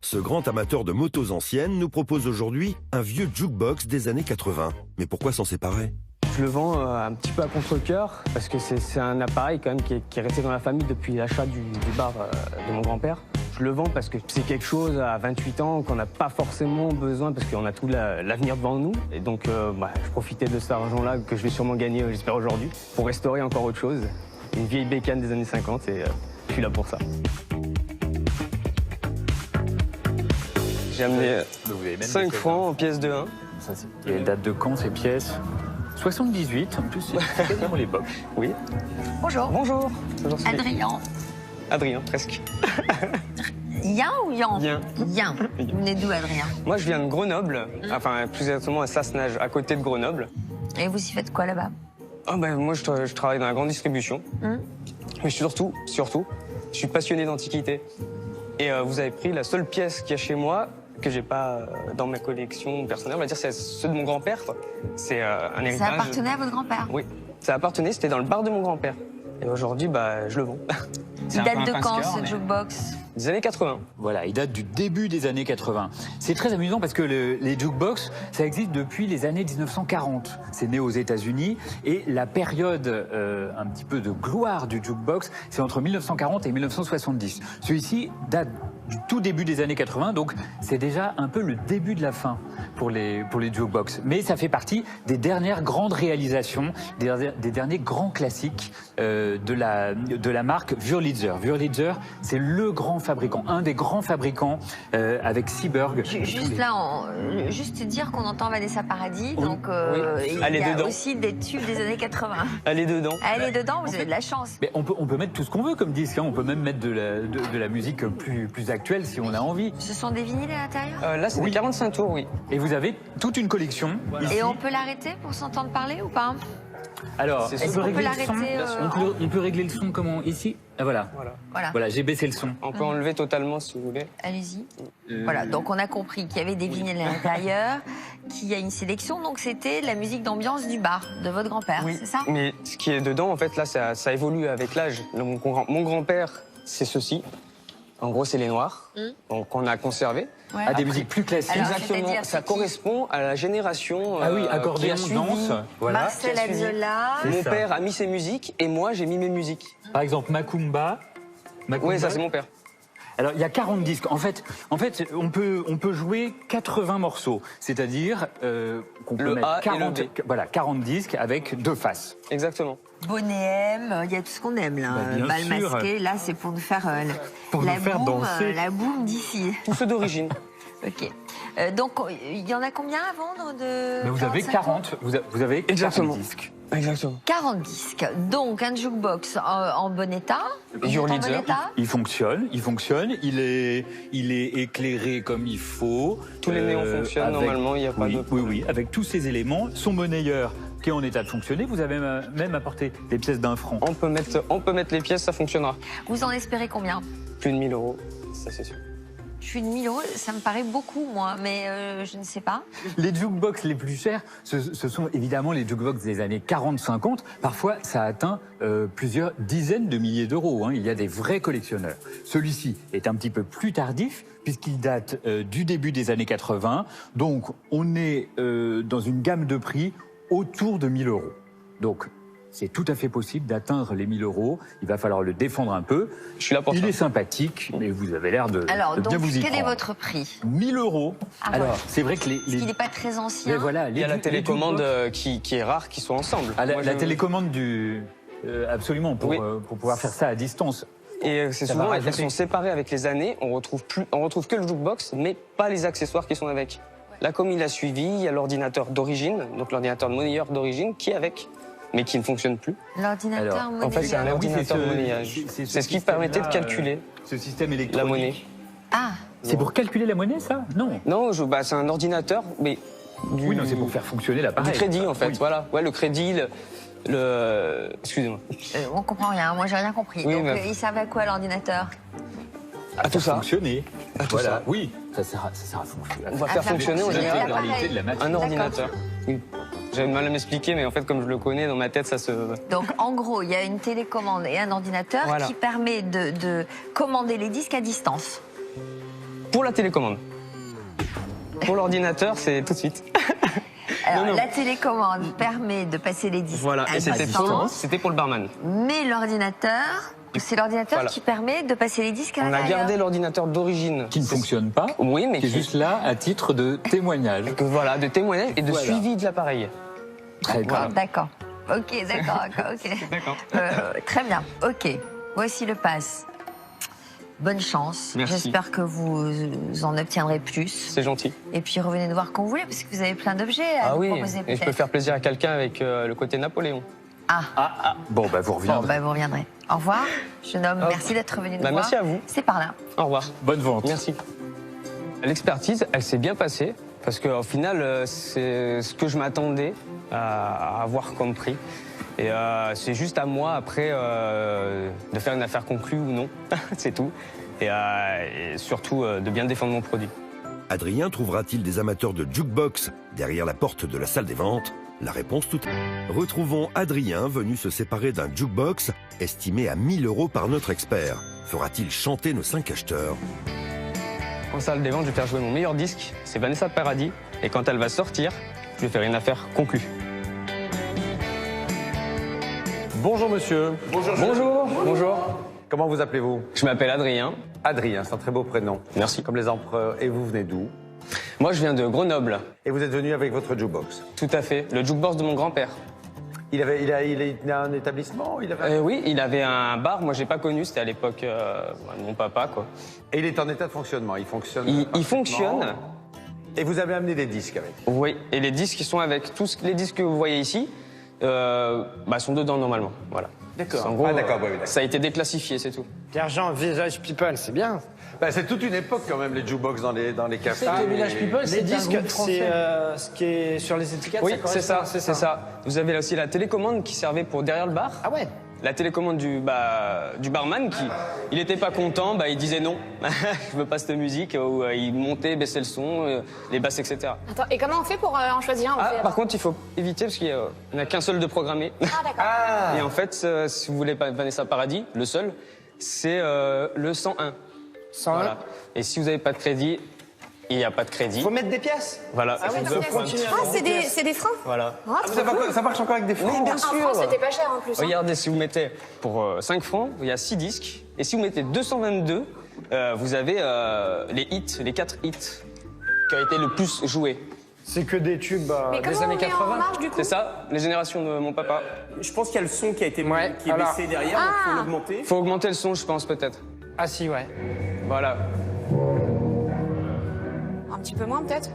Ce grand amateur de motos anciennes nous propose aujourd'hui un vieux jukebox des années 80. Mais pourquoi s'en séparer? Je le vends un petit peu à contre-cœur parce que c'est un appareil quand même qui est resté dans la famille depuis l'achat du bar de mon grand-père. Je le vends parce que c'est quelque chose à 28 ans qu'on n'a pas forcément besoin parce qu'on a tout l'avenir devant nous. Et donc je profitais de cet argent-là que je vais sûrement gagner, j'espère aujourd'hui, pour restaurer encore autre chose. Une vieille bécane des années 50 et je suis là pour ça. J'ai amené 5 francs en pièces de 1. Et date de quand ces pièces? 78, en plus c'est quasiment l'époque. Oui. Bonjour. Bonjour. Bonjour Adrien. Adrien, presque. Yan ou Yan? Yan. Yan. Vous venez d'où, Adrien? Moi, je viens de Grenoble, enfin plus exactement à Sassenage, à côté de Grenoble. Et vous y faites quoi là-bas? Moi, je travaille dans la grande distribution. Mais surtout, je suis passionné d'antiquité. Et vous avez pris la seule pièce qu'il y a chez moi que j'ai pas dans ma collection personnelle. On va dire c'est ceux de mon grand-père. C'est un héritage. Ça appartenait à votre grand-père? Oui, ça appartenait, c'était dans le bar de mon grand-père. Et aujourd'hui, je le vends. Il date de quand, ce jukebox? Des années 80. Voilà, il date du début des années 80. C'est très amusant parce que les jukebox, ça existe depuis les années 1940. C'est né aux États-Unis et la période un petit peu de gloire du jukebox, c'est entre 1940 et 1970. Celui-ci date du tout début des années 80, donc c'est déjà un peu le début de la fin pour les jukebox. Mais ça fait partie des dernières grandes réalisations, des derniers grands classiques de la marque Wurlitzer. Wurlitzer, c'est le grand fabricant, un des grands fabricants avec Seeburg. Juste dire qu'on entend Vanessa Paradis, donc il y a aussi des tubes des années 80. Elle est dedans. Elle est dedans, vous avez de la chance. Mais on peut mettre tout ce qu'on veut comme disque, hein. On peut même mettre de la musique plus actuelle si on a envie. Ce sont des vinyles à l'intérieur? Là, c'est des 45 tours, oui. Et vous avez toute une collection. Ici. Et on peut l'arrêter pour s'entendre parler ou pas? Alors, on peut régler le son comment? Ici? Ah, voilà. Voilà, j'ai baissé le son. On peut enlever totalement si vous voulez. Allez-y. Voilà, donc on a compris qu'il y avait des vinyles à l'intérieur, qu'il y a une sélection, donc c'était la musique d'ambiance du bar de votre grand-père, c'est ça? Mais ce qui est dedans, en fait, là, ça évolue avec l'âge. Mon grand-père, c'est ceci. En gros, c'est les noirs, donc on a conservé. Ouais. À des musiques plus classiques. Alors, exactement, ça correspond à la génération accordéon, qui a suivi. danse. Voilà. Marcel Azzola. Mon père a mis ses musiques et moi, j'ai mis mes musiques. Par exemple, Macumba. Oui, ça, c'est mon père. Alors, il y a 40 disques. En fait, on peut jouer 80 morceaux. C'est-à-dire qu'on peut mettre 40 disques avec 2 faces. Exactement. Bonnet M, il y a tout ce qu'on aime là. Bal masqué, là c'est pour nous faire danser. La boum d'ici. Tous ceux d'origine. Ok. Donc il y en a combien à vendre de? Vous avez 40. Vous avez 40 disques. Exactement. 40 disques. Donc un jukebox en bon état. Il fonctionne. Il est éclairé comme il faut. Tous les néons fonctionnent normalement. Il n'y a pas de. Oui. Avec tous ces éléments, son monnayeur qui est en état de fonctionner. Vous avez même apporté des pièces d'1 franc. On peut mettre les pièces, ça fonctionnera. Vous en espérez combien? Plus de 1000 €, ça c'est sûr. Plus de 1000 €, ça me paraît beaucoup, moi, mais je ne sais pas. Les jukebox les plus chers, ce sont évidemment les jukebox des années 40-50. Parfois, ça atteint plusieurs dizaines de milliers d'euros. Hein. Il y a des vrais collectionneurs. Celui-ci est un petit peu plus tardif, puisqu'il date du début des années 80. Donc, on est dans une gamme de prix autour de 1000 €. Donc, c'est tout à fait possible d'atteindre les 1000 €. Il va falloir le défendre un peu. Je suis là pour ça. Il est sympathique, mais vous avez l'air de bien vous y prendre. Quel est votre prix? 1000 €. Alors, c'est vrai que Parce qu'il n'est pas très ancien. Mais voilà, il y a la télécommande qui est rare, qui soit ensemble. La télécommande absolument, pour pouvoir faire ça à distance. Et c'est souvent, elles sont séparées avec les années. On retrouve que le jukebox, mais pas les accessoires qui sont avec. Là, comme il a suivi, il y a l'ordinateur d'origine, donc l'ordinateur de monnayeur d'origine, qui est avec, mais qui ne fonctionne plus. L'ordinateur monnayeur. En fait, c'est un ordinateur de monnayage. C'est ce qui permettait de calculer ce système électronique. la monnaie. Ah. C'est pour calculer la monnaie, ça? Non. Non, c'est un ordinateur, mais oui, non, c'est pour faire fonctionner l'appareil. Du crédit, en fait. Oui. Voilà. Ouais, le crédit, excusez-moi. On comprend rien. Moi, j'ai rien compris. Oui, donc, il servait à quoi l'ordinateur? À tout ça. Fonctionner. Tout ça. Oui, ça sert à fonctionner. On va faire fonctionner l'intégralité de la matière. Un ordinateur. Oui. J'avais mal à m'expliquer, mais en fait, comme je le connais, dans ma tête, ça se... Donc, en gros, il y a une télécommande et un ordinateur qui permet de commander les disques à distance. Pour la télécommande. Pour l'ordinateur, c'est tout de suite. Alors, la télécommande permet de passer les disques Voilà, à et distance, c'était pour le barman. mais l'ordinateur, c'est l'ordinateur Voilà. qui permet de passer les disques à On a l'intérieur. gardé l'ordinateur d'origine. Qui ne fonctionne pas, Oui, mais qui est juste là à titre de témoignage. Voilà, de témoignage et de Voilà. suivi de l'appareil. Très bien. D'accord. Ok, d'accord, ok. D'accord. Très bien, ok. Voici le pass. Bonne chance. Merci. J'espère que vous en obtiendrez plus. C'est gentil. Et puis revenez nous voir quand vous voulez, parce que vous avez plein d'objets à Ah nous oui, proposer et je peut-être. peux faire plaisir à quelqu'un avec le côté Napoléon. Bon, bah vous Bon, reviendrez. bah, vous reviendrez. Au revoir, jeune homme. Hop. Merci d'être venu nous Bah, voir. merci à vous. C'est par là. Au revoir. Bonne vente. Merci. L'expertise, elle s'est bien passée, parce qu'au final, c'est ce que je m'attendais à avoir comme prix. Et c'est juste à moi, après, de faire une affaire conclue ou non. C'est tout. Et surtout, de bien défendre mon produit. Adrien trouvera-t-il des amateurs de jukebox derrière la porte de la salle des ventes? La réponse tout. Retrouvons Adrien venu se séparer d'un jukebox estimé à 1 000 € par notre expert. Fera-t-il chanter nos 5 acheteurs? En salle des ventes, je vais faire jouer mon meilleur disque, c'est Vanessa Paradis. Et quand elle va sortir, je vais faire une affaire conclue. Bonjour monsieur. Bonjour, bonjour. Comment vous appelez-vous? Je m'appelle Adrien. Adrien, c'est un très beau prénom. Merci. Comme les empereurs. Et vous venez d'où? Moi, je viens de Grenoble. Et vous êtes venu avec votre jukebox? Tout à fait. Le jukebox de mon grand-père. Il a un établissement? Oui, il avait un bar. Moi, j'ai pas connu. C'était à l'époque de mon papa, quoi. Et il est en état de fonctionnement? Il fonctionne? Il parfaitement. fonctionne. Et vous avez amené des disques avec? Oui. Et les disques, ils sont avec tous les disques que vous voyez ici. Sont dedans normalement. Voilà. D'accord. En gros, Ah, d'accord, oui, d'accord. ça a été déclassifié, c'est tout. Pierre-Jean, Village People, c'est bien. Bah, c'est toute une époque quand même, les jukebox dans les cafés. C'est que Village People, c'est Les disque, disques français. c'est ce qui est sur les étiquettes. Oui, c'est ça, correspond, c'est ça. Vous avez aussi la télécommande qui servait pour derrière le bar. Ah ouais. La télécommande du barman qui, il était pas content, il disait non, je veux pas cette musique, ou il montait, baissait le son, les basses, etc. Attends, et comment on fait pour en choisir un? Par contre, il faut éviter parce qu'il n'y a qu'un seul de programmé. Ah, d'accord. Et en fait, si vous voulez pas Vanessa Paradis, le seul, c'est le 101. 101. Voilà. Et si vous n'avez pas de crédit, il n'y a pas de crédit. Faut mettre des pièces. Voilà. Ah, oui, Deux points. c'est des freins. Voilà. Ah, trop cool. Ça marche encore avec des francs? Oui, bien En sûr. France, c'était pas cher en plus. hein. Regardez, si vous mettez pour 5 francs, il y a 6 disques. Et si vous mettez 222, vous avez les hits, les 4 hits qui ont été le plus joués. C'est que des tubes Mais des comment années on met en 80. marche du coup? C'est ça, les générations de mon papa. Je pense qu'il y a le son qui a été qui est alors- baissé derrière, donc il faut l'augmenter. Faut augmenter le son, je pense, peut-être. Ah si, ouais. Voilà. Un petit peu moins peut-être.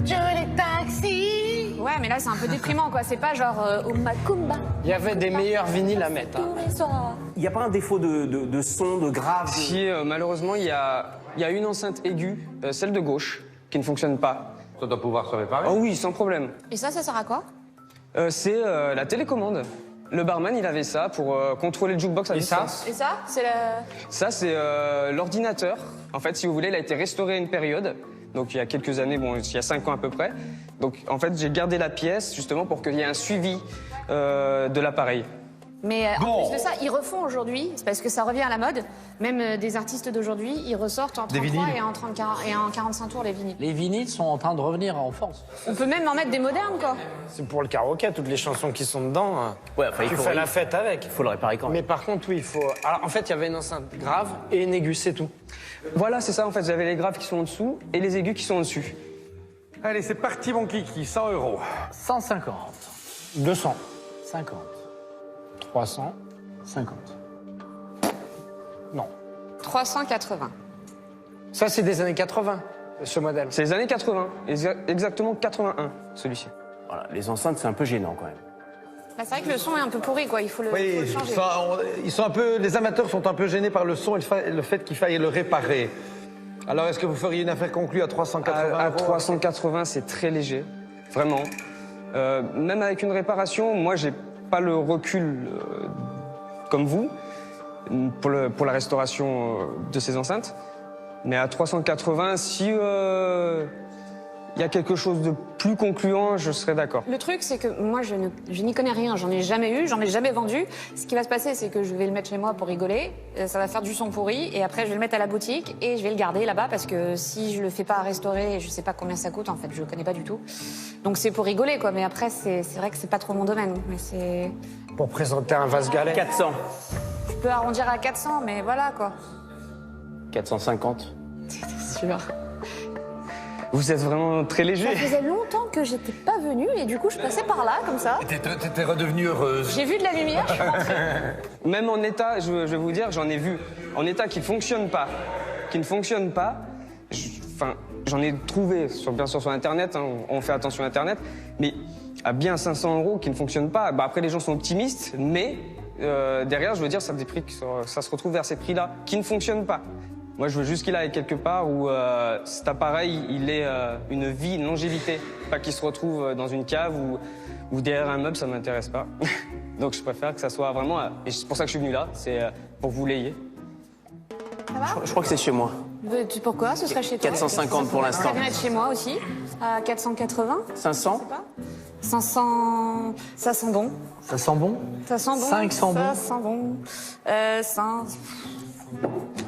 Je les taxis. Ouais, mais là c'est un peu déprimant quoi. C'est pas genre au Macumba. Il y avait des meilleurs vinyles à mettre. hein. Tous les soirs. Il n'y a pas un défaut de son, de grave Si malheureusement, il y a une enceinte aiguë, celle de gauche, qui ne fonctionne pas. Ça doit pouvoir se réparer. Oh oui, sans problème. Et ça sert à quoi? C'est la télécommande. Le barman, il avait ça pour contrôler le jukebox à Et ça distance. Et ça, c'est la. Ça, c'est l'ordinateur. En fait, si vous voulez, il a été restauré à une période. Donc, il y a quelques années, il y a 5 ans à peu près. Donc, en fait, j'ai gardé la pièce justement pour qu'il y ait un suivi de l'appareil. Mais en plus de ça, ils refont aujourd'hui, c'est parce que ça revient à la mode. Même des artistes d'aujourd'hui, ils ressortent en 33 et en 45 tours les vinyles. Les vinyles sont en train de revenir en force. On peut même en mettre des modernes quoi. C'est pour le karaoké, toutes les chansons qui sont dedans. Ouais, enfin, il Tu faut- fais la fête avec. Il faut le réparer quand même. Mais par contre, oui, il faut. Alors, en fait, il y avait une enceinte grave et une aiguë, c'est tout. Voilà, c'est ça en fait. J'avais les graves qui sont en dessous et les aigus qui sont en dessus. Allez, c'est parti mon kiki, 100 €. 150, 200, 50, 300, 50. non. 380. Ça, c'est des années 80, ce modèle. C'est les années 80, exactement 81, celui-ci. Voilà, les enceintes, c'est un peu gênant quand même. Bah, c'est vrai que le son est un peu pourri quoi. Il faut le, faut Oui, le changer. les amateurs sont un peu gênés par le son et le fait qu'il faille le réparer. Alors, est-ce que vous feriez une affaire conclue à 380 À €? 380, c'est très léger, vraiment. Même avec une réparation, moi, j'ai pas le recul comme vous pour la restauration de ces enceintes. Mais à 380, si il y a quelque chose de plus concluant, je serais d'accord. Le truc, c'est que moi, je n'y connais rien. J'en ai jamais eu, j'en ai jamais vendu. Ce qui va se passer, c'est que je vais le mettre chez moi pour rigoler. Ça va faire du son pourri. Et après, je vais le mettre à la boutique et je vais le garder là-bas parce que si je le fais pas à restaurer, je sais pas combien ça coûte. En fait, je connais pas du tout. Donc c'est pour rigoler, quoi. Mais après, c'est vrai que c'est pas trop mon domaine. Mais c'est... Pour présenter un vase galet. 400. Je peux arrondir à 400, mais voilà, quoi. 450. C'est sûr. Vous êtes vraiment très léger. Ça faisait longtemps que j'étais pas venue et du coup, je passais par là, comme ça. T'étais redevenue heureuse. J'ai vu de la lumière, je suis rentrée. Même en état, je vais vous dire, j'en ai vu. En état qui ne fonctionne pas. Enfin, j'en ai trouvé, bien sûr sur Internet, hein, on fait attention à Internet, mais à bien 500 € qui ne fonctionnent pas. Bah, après, les gens sont optimistes, mais derrière, je veux dire, ça a des prix, ça se retrouve vers ces prix-là qui ne fonctionnent pas. Moi, je veux juste qu'il aille quelque part où cet appareil, il ait une vie, une longévité. Pas qu'il se retrouve dans une cave ou derrière un meuble, ça ne m'intéresse pas. Donc, je préfère que ça soit vraiment... et c'est pour ça que je suis venu là, c'est pour vous l'ayer. Ça va? Je crois que c'est chez moi. Pourquoi? Ce serait chez toi? 450 pour l'instant. Ça vient être chez moi aussi, à 480. 500. 500... Ça sent bon. Ça sent bon? Ça sent bon. 500 Ça bon. sent bon. 5...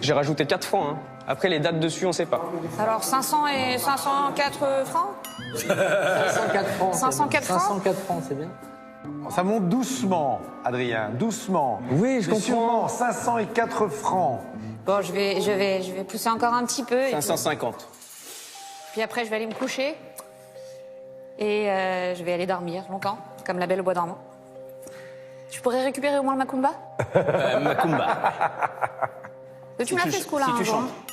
J'ai rajouté 4 francs. Hein. Après, les dates dessus, on ne sait pas. Alors 500 et 504 francs? 504 francs. 504 francs? 504 francs, c'est bien. Ça monte doucement, Adrien, doucement. Oui, je Mais comprends. sûrement 504 francs. Bon, je vais pousser encore un petit peu. Et 550. puis après, je vais aller me coucher. Et je vais aller dormir longtemps, comme la belle au bois dormant. Je pourrais récupérer au moins le Macumba? Macumba. Tu me l'as fait ce coup-là, Si un tu jour, chantes. hein.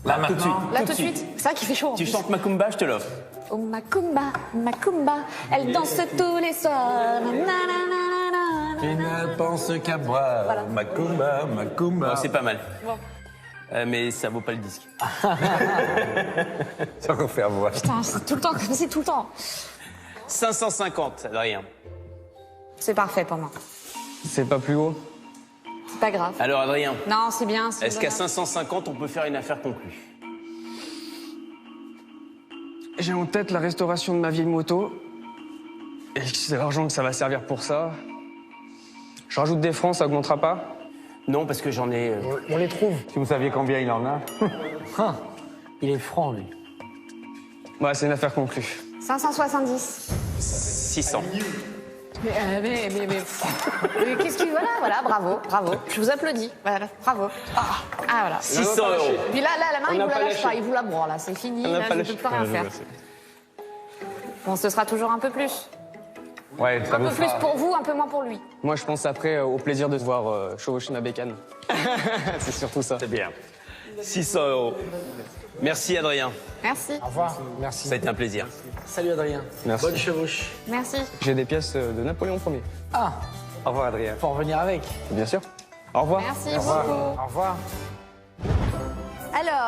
Là maintenant. Là, tout de suite. C'est ça qui fait chaud. en Tu plus. chantes Macumba, je te l'offre. Oh Macumba, Macumba, elle danse tous les soirs. Nananana. Tu ne penses qu'à boire. Voilà. Macumba, Macumba. Non, c'est pas mal. Bon. Mais ça vaut pas le disque. Ça refait à voir. Putain, c'est tout le temps comme c'est tout le temps. 550, Adrien. C'est parfait pour moi. C'est pas plus haut. C'est pas grave. Alors, Adrien, Non, c'est bien. c'est est-ce qu'à bien. 550, on peut faire une affaire conclue? J'ai en tête la restauration de ma vieille moto. Et c'est l'argent que ça va servir pour ça. Je rajoute des francs, ça augmentera pas. Non, parce que j'en ai... On les trouve. Si vous saviez combien il en a. Ah, il est franc, lui. Ouais, c'est une affaire conclue. 570. 600. Mais qu'est-ce que... Voilà, bravo. Je vous applaudis. Voilà, bravo. Ah, voilà. 600 €. Puis là, la main, On il n'a vous la pas lâche lâché. pas. Il vous la broie, là. C'est fini. On n'a Là, pas je ne lâché. peux plus rien faire. Bon, ce sera toujours un peu plus. Ouais, ça Un vous peu plus fera. pour vous, un peu moins pour lui. Moi, je pense après au plaisir de voir chevaucher ma bécane. C'est surtout ça. C'est bien. 600 €. Merci, Adrien. Merci. Au revoir. Merci. Ça a été un plaisir. Salut, Adrien. Merci. Bonne chevauche. Merci. J'ai des pièces de Napoléon Ier. Ah, Au revoir, Adrien. faut en revenir avec. Bien sûr. Au revoir. Merci beaucoup. Au revoir. Alors...